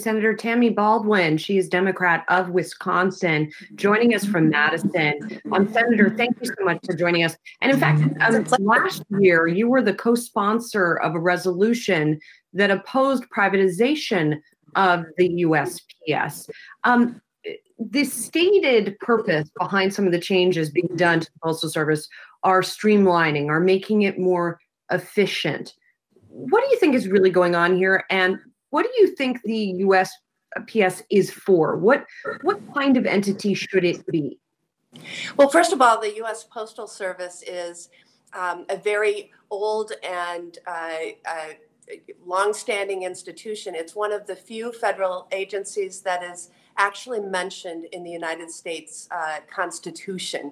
Senator Tammy Baldwin. She is Democrat of Wisconsin, joining us from Madison. Senator, thank you so much for joining us. And in fact, last year, you were the co-sponsor of a resolution that opposed privatization of the USPS. The stated purpose behind some of the changes being done to the Postal Service are streamlining, are making it more efficient. What do you think is really going on here? And what do you think the USPS is for? What kind of entity should it be? Well, first of all, the US Postal Service is a very old and long-standing institution. It's one of the few federal agencies that is actually mentioned in the United States Constitution.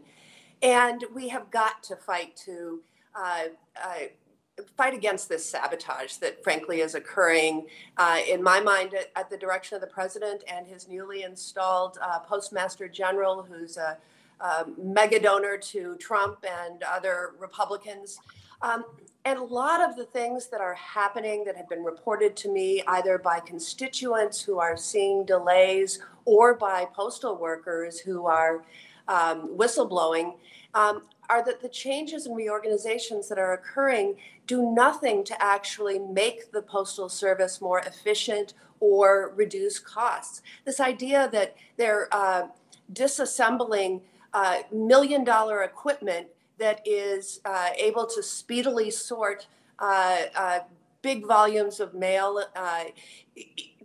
And we have got to fight against this sabotage that frankly is occurring, in my mind, at the direction of the president and his newly installed Postmaster General, who's a mega donor to Trump and other Republicans. And a lot of the things that are happening that have been reported to me either by constituents who are seeing delays or by postal workers who are whistleblowing are that the changes and reorganizations that are occurring do nothing to actually make the Postal Service more efficient or reduce costs. This idea that they're disassembling million-dollar equipment that is able to speedily sort big volumes of mail,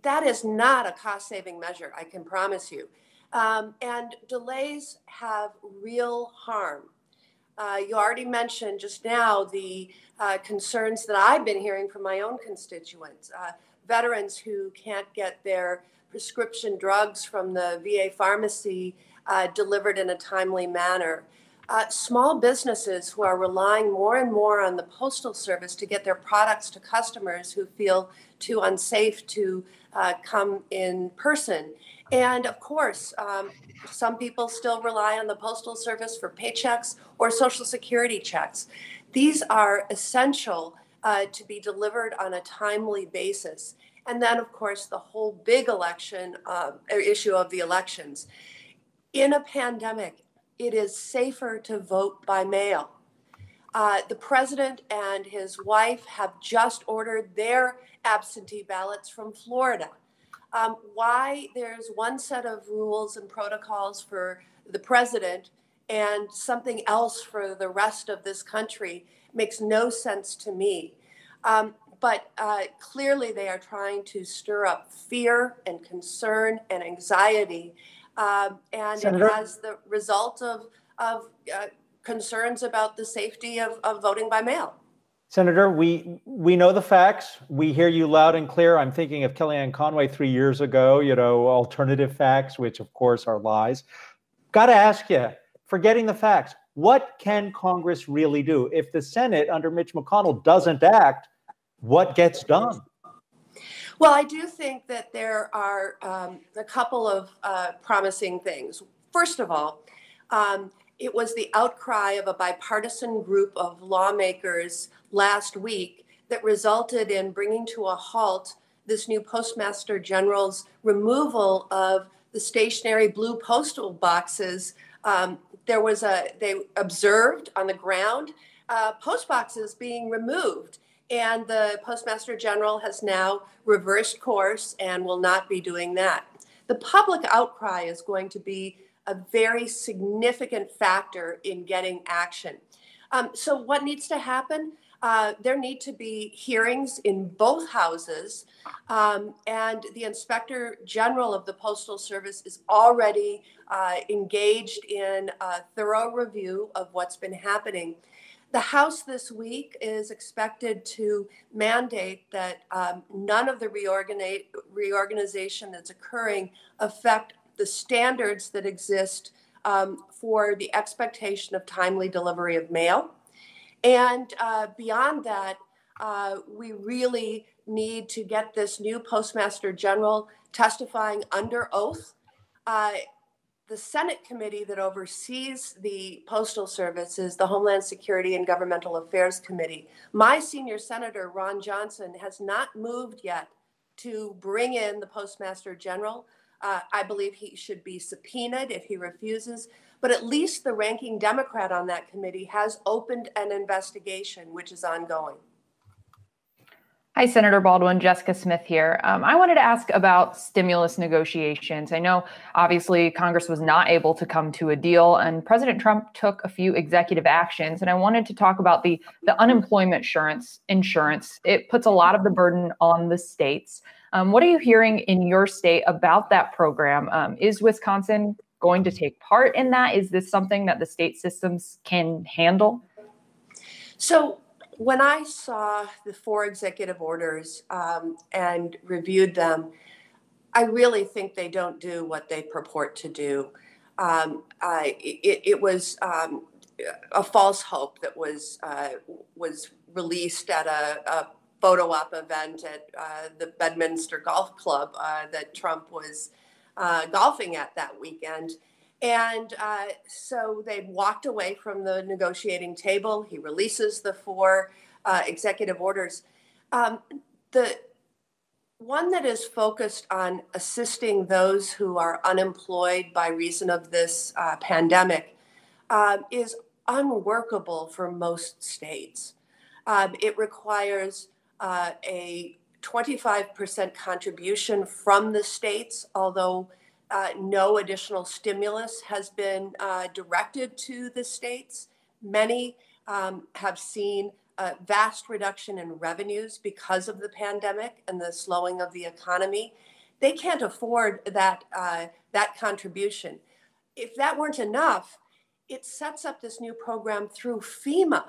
that is not a cost-saving measure, I can promise you. And delays have real harm. You already mentioned just now the concerns that I've been hearing from my own constituents, veterans who can't get their prescription drugs from the VA pharmacy delivered in a timely manner. Small businesses who are relying more and more on the Postal Service to get their products to customers who feel too unsafe to come in person. And of course, some people still rely on the Postal Service for paychecks or Social Security checks. These are essential to be delivered on a timely basis. And then, of course, the whole big issue of the elections. In a pandemic, it is safer to vote by mail. The president and his wife have just ordered their absentee ballots from Florida. Why there's one set of rules and protocols for the president and something else for the rest of this country makes no sense to me. But clearly they are trying to stir up fear and concern and anxiety. And Senator, it has the result of concerns about the safety of voting by mail. Senator, we know the facts. We hear you loud and clear. I'm thinking of Kellyanne Conway 3 years ago, alternative facts, which of course are lies. Got to ask you, forgetting the facts, what can Congress really do? If the Senate under Mitch McConnell doesn't act, what gets done? Well, I do think that there are a couple of promising things. First of all, it was the outcry of a bipartisan group of lawmakers last week that resulted in bringing to a halt this new Postmaster General's removal of the stationary blue postal boxes. They observed on the ground post boxes being removed. And the Postmaster General has now reversed course and will not be doing that. The public outcry is going to be a very significant factor in getting action. So what needs to happen? There need to be hearings in both houses, and the Inspector General of the Postal Service is already engaged in a thorough review of what's been happening. The House this week is expected to mandate that none of the reorganization that's occurring affect the standards that exist for the expectation of timely delivery of mail. And beyond that, we really need to get this new Postmaster General testifying under oath. The Senate committee that oversees the Postal Service is the Homeland Security and Governmental Affairs Committee. My senior senator, Ron Johnson, has not moved yet to bring in the Postmaster General. I believe he should be subpoenaed if he refuses, but at least the ranking Democrat on that committee has opened an investigation, which is ongoing. Hi, Senator Baldwin. Jessica Smith here. I wanted to ask about stimulus negotiations. I know, obviously, Congress was not able to come to a deal, and President Trump took a few executive actions. And I wanted to talk about the unemployment insurance. It puts a lot of the burden on the states. What are you hearing in your state about that program? Is Wisconsin going to take part in that? Is this something that the state systems can handle? So, when I saw the 4 executive orders and reviewed them, I really think they don't do what they purport to do. It was a false hope that was released at a photo op event at the Bedminster Golf Club that Trump was golfing at that weekend. And so they walked away from the negotiating table. He releases the 4 executive orders. The one that is focused on assisting those who are unemployed by reason of this pandemic is unworkable for most states. It requires a 25% contribution from the states, although no additional stimulus has been directed to the states. Many have seen a vast reduction in revenues because of the pandemic and the slowing of the economy. They can't afford that contribution. If that weren't enough, it sets up this new program through FEMA,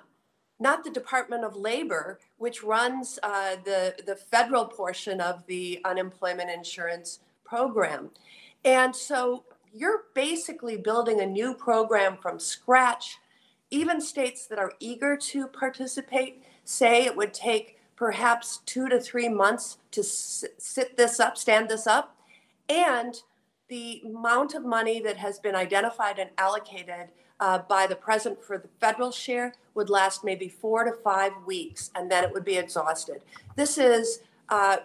not the Department of Labor, which runs the federal portion of the unemployment insurance program. And so you're basically building a new program from scratch. Even states that are eager to participate say it would take perhaps 2 to 3 months to stand this up. And the amount of money that has been identified and allocated by the president for the federal share would last maybe 4 to 5 weeks, and then it would be exhausted. This is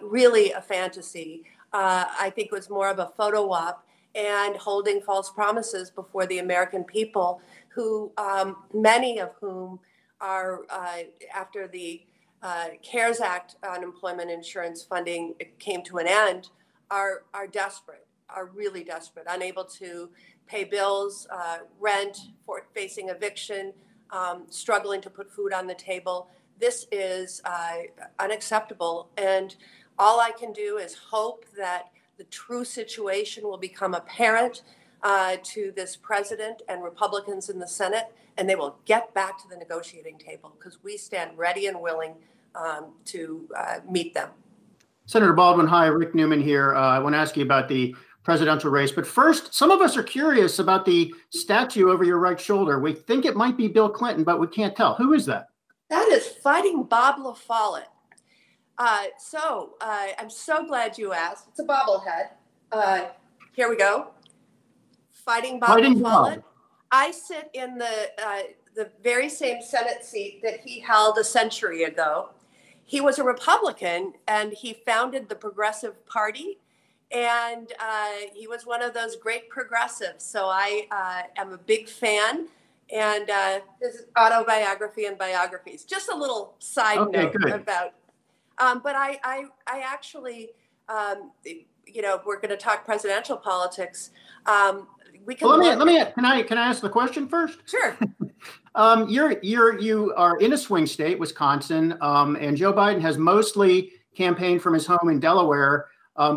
really a fantasy. I think it was more of a photo op and holding false promises before the American people, who many of whom are, after the CARES Act unemployment insurance funding came to an end, are desperate, are really desperate, unable to pay bills, rent, facing eviction, struggling to put food on the table. This is unacceptable. And all I can do is hope that the true situation will become apparent to this president and Republicans in the Senate, and they will get back to the negotiating table, because we stand ready and willing to meet them. Senator Baldwin, hi, Rick Newman here. I want to ask you about the presidential race. But first, some of us are curious about the statue over your right shoulder. We think it might be Bill Clinton, but we can't tell. Who is that? That is Fighting Bob LaFollette. I'm so glad you asked. It's a bobblehead. Here we go. Fighting Bob LaFollette. I sit in the very same Senate seat that he held a century ago. He was a Republican, and he founded the Progressive Party. And he was one of those great progressives. So I am a big fan. And this is autobiography and biographies. Just a little side note about. But I actually, we're going to talk presidential politics. We can. Well, let me. Can I ask the question first? Sure. You are in a swing state, Wisconsin, and Joe Biden has mostly campaigned from his home in Delaware.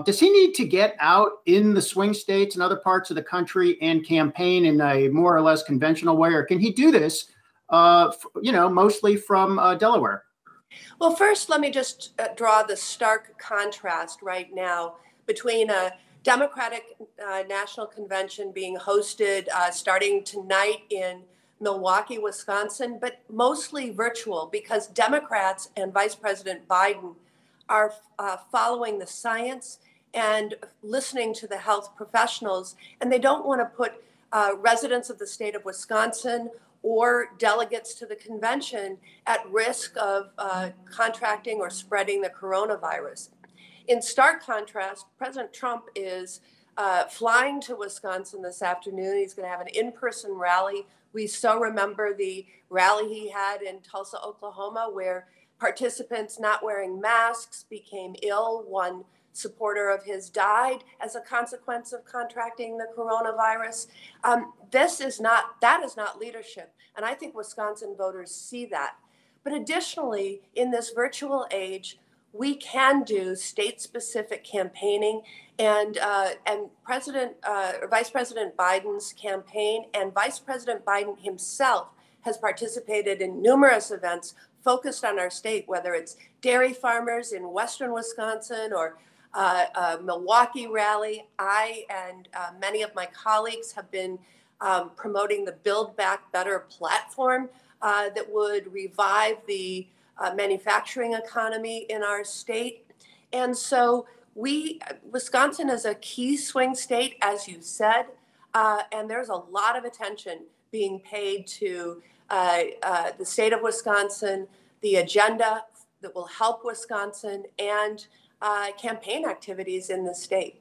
Does he need to get out in the swing states and other parts of the country and campaign in a more or less conventional way, or can he do this, mostly from Delaware? Well, first, let me just draw the stark contrast right now between a Democratic National Convention being hosted starting tonight in Milwaukee, Wisconsin, but mostly virtual, because Democrats and Vice President Biden are following the science and listening to the health professionals, and they don't want to put residents of the state of Wisconsin or delegates to the convention at risk of contracting or spreading the coronavirus. In stark contrast, President Trump is flying to Wisconsin this afternoon. He's going to have an in-person rally. We so remember the rally he had in Tulsa, Oklahoma, where participants not wearing masks became ill. One supporter of his died as a consequence of contracting the coronavirus. That is not leadership. And I think Wisconsin voters see that. But additionally, in this virtual age, we can do state-specific campaigning, and Vice President Biden's campaign and Vice President Biden himself has participated in numerous events focused on our state, whether it's dairy farmers in western Wisconsin or a Milwaukee rally. I and many of my colleagues have been promoting the Build Back Better platform that would revive the manufacturing economy in our state. And so Wisconsin is a key swing state, as you said, and there's a lot of attention being paid to the state of Wisconsin, the agenda that will help Wisconsin, and campaign activities in the state.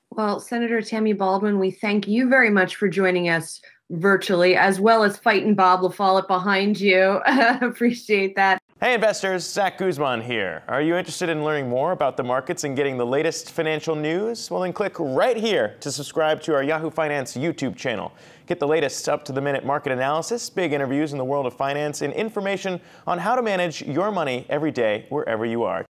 Well, Senator Tammy Baldwin, we thank you very much for joining us virtually, as well as fighting Bob LaFollette behind you. Appreciate that. Hey investors, Zach Guzman here. Are you interested in learning more about the markets and getting the latest financial news? Well, then click right here to subscribe to our Yahoo Finance YouTube channel. Get the latest up-to-the-minute market analysis, big interviews in the world of finance, and information on how to manage your money every day wherever you are.